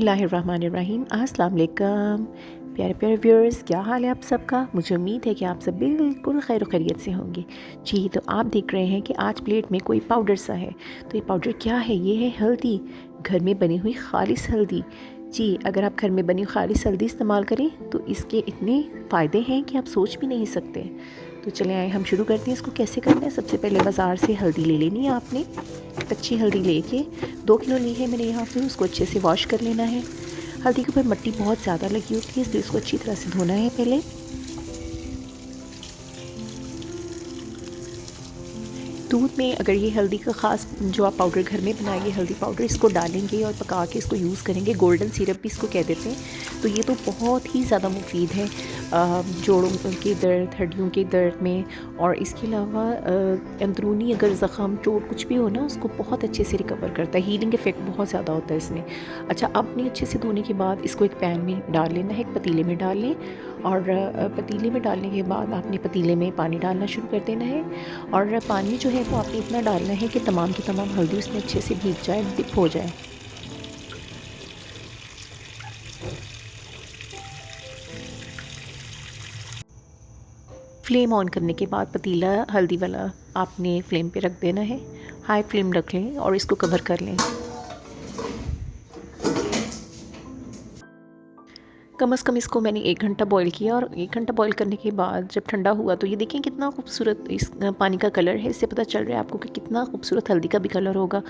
बिस्मिल्लाहिर्रहमानिर्रहीम। अस्सलाम वालेकुम प्यारे प्यारे व्यूअर्स, क्या हाल है आप सबका। मुझे उम्मीद है कि आप सब बिल्कुल खैर खैरियत से होंगे। जी, तो आप देख रहे हैं कि आज प्लेट में कोई पाउडर सा है। तो ये पाउडर क्या है? ये है हल्दी, घर में बनी हुई खालिस हल्दी। जी, अगर आप घर में बनी हुई खालिस हल्दी इस्तेमाल करें तो इसके इतने फ़ायदे हैं कि आप सोच भी नहीं सकते। तो चले आए हम शुरू करते हैं इसको कैसे करना है। सबसे पहले बाज़ार से हल्दी ले लेनी है आपने। कच्ची हल्दी लेके 2 किलो ली है मैंने यहाँ पे। उसको अच्छे से वॉश कर लेना है। हल्दी के ऊपर मिट्टी बहुत ज़्यादा लगी होती है, इसलिए इसको अच्छी तरह से धोना है पहले। दूध में अगर ये हल्दी का ख़ास जो आप पाउडर घर में बनाइए हल्दी पाउडर, इसको डालेंगे और पका के इसको यूज़ करेंगे। गोल्डन सिरप भी इसको कह देते हैं। तो ये तो बहुत ही ज़्यादा मुफीद है जोड़ों के दर्द, हड्डियों के दर्द में। और इसके अलावा अंदरूनी अगर ज़ख़म, चोट कुछ भी हो ना, उसको बहुत अच्छे से रिकवर करता है। हीलिंग इफ़ेक्ट बहुत ज़्यादा होता है इसमें। अच्छा, अपने अच्छे से धोने के बाद इसको एक पैन में डाल लेना है, एक पतीले में डाल लें। और पतीले में डालने के बाद आपने पतीले में पानी डालना शुरू कर देना है। और पानी जो है वो आपने इतना डालना है कि तमाम की तमाम हल्दी उसमें अच्छे से भीग जाए, डिप हो जाए। फ्लेम ऑन करने के बाद पतीला हल्दी वाला आपने फ्लेम पे रख देना है। हाई फ्लेम रख लें और इसको कवर कर लें। कम से कम इसको मैंने 1 घंटा बॉईल किया। और 1 घंटा बॉईल करने के बाद जब ठंडा हुआ तो ये देखें कितना खूबसूरत इस पानी का कलर है। इससे पता चल रहा है आपको कि कितना खूबसूरत हल्दी का भी कलर होगा।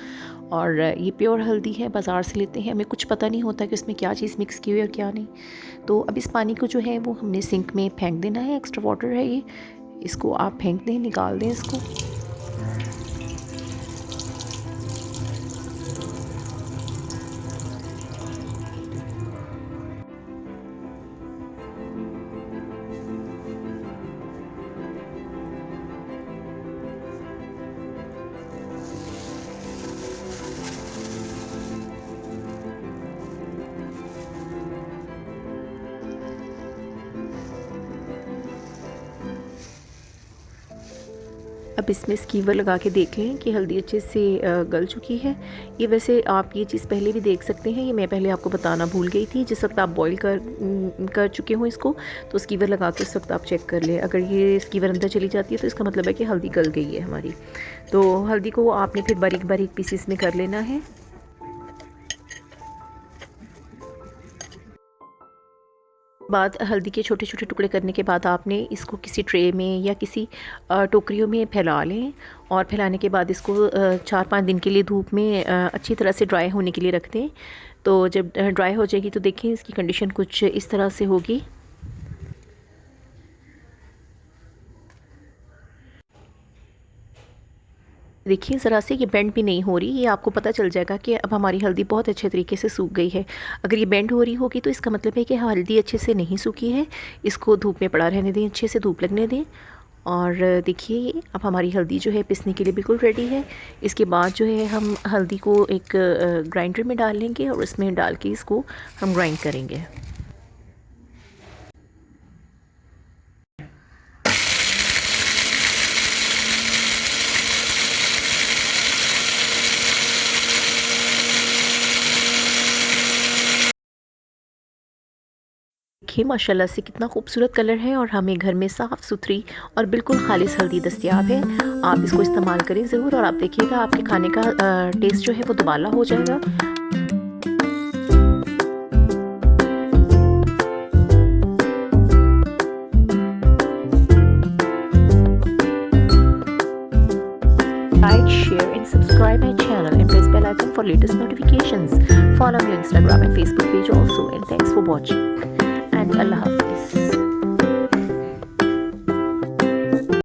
और ये प्योर हल्दी है, बाज़ार से लेते हैं, हमें कुछ पता नहीं होता कि उसमें क्या चीज़ मिक्स की हुई है और क्या नहीं। तो अब इस पानी को जो है वो हमने सिंक में फेंक देना है। एक्स्ट्रा वाटर है ये, इसको आप फेंक दें, निकाल दें इसको। अब इसमें स्कीवर लगा के देख लें कि हल्दी अच्छे से गल चुकी है। ये वैसे आप ये चीज़ पहले भी देख सकते हैं, ये मैं पहले आपको बताना भूल गई थी। जिस वक्त आप बॉईल कर चुके हो इसको, तो स्कीवर लगा के उस वक्त आप चेक कर लें। अगर ये स्कीवर अंदर चली जाती है तो इसका मतलब है कि हल्दी गल गई है हमारी। तो हल्दी को आपने फिर बारीक बारीक पीसीस में कर लेना है। बाद हल्दी के छोटे छोटे टुकड़े करने के बाद आपने इसको किसी ट्रे में या किसी टोकरियों में फैला लें। और फैलाने के बाद इसको 4-5 दिन के लिए धूप में अच्छी तरह से ड्राई होने के लिए रख दें। तो जब ड्राई हो जाएगी तो देखें इसकी कंडीशन कुछ इस तरह से होगी। देखिए ज़रा से ये बेंड भी नहीं हो रही, ये आपको पता चल जाएगा कि अब हमारी हल्दी बहुत अच्छे तरीके से सूख गई है। अगर ये बेंड हो रही होगी तो इसका मतलब है कि हल्दी अच्छे से नहीं सूखी है। इसको धूप में पड़ा रहने दें, अच्छे से धूप लगने दें। और देखिए अब हमारी हल्दी जो है पिसने के लिए बिल्कुल रेडी है। इसके बाद जो है हम हल्दी को एक ग्राइंडर में डाल लेंगे और उसमें डाल के इसको हम ग्राइंड करेंगे। देखिए माशाल्लाह से कितना खूबसूरत कलर है और हमें घर में साफ़ सुथरी और बिल्कुल खालिस हल्दी दस्तयाब है। आप इसको इस्तेमाल करें ज़रूर और आप देखिएगा आपके खाने का टेस्ट जो है वो दुबाला हो जाएगा। Like, share and subscribe my channel and press bell icon for latest notifications. Follow me on Instagram and Facebook page also, and thanks for watching. And Allah Hafiz.